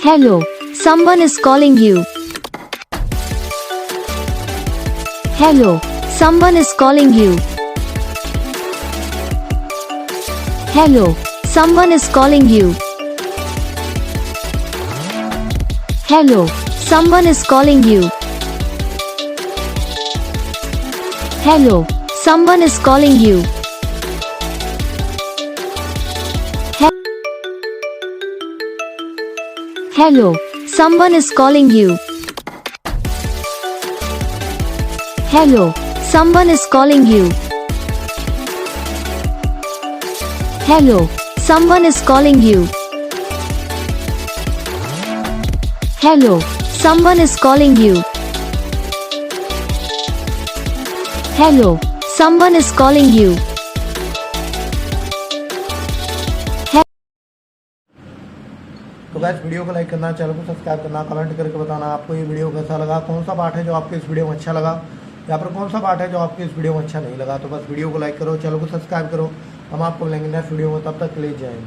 Hello, someone is calling you. Hello, someone is calling you. Hello, someone is calling you. Hello, someone is calling you. Hello, someone is calling you. Hello, someone is calling you. Hello, someone is calling you. Hello, someone is calling you. Hello, someone is calling you. Hello, someone is calling you. तो guys video को like करना, channel को subscribe करना, comment करके बताना आपको ये video कैसा लगा, कौन सा पार्ट है जो आपको इस वीडियो में अच्छा लगा या फिर कौन सा पार्ट है जो आपको इस वीडियो में अच्छा नहीं लगा। तो बस वीडियो को लाइक करो, चैनल को सब्सक्राइब करो। हम आपको मिलेंगे नेक्स्ट वीडियो में, तब तक के लिए जय हिंद।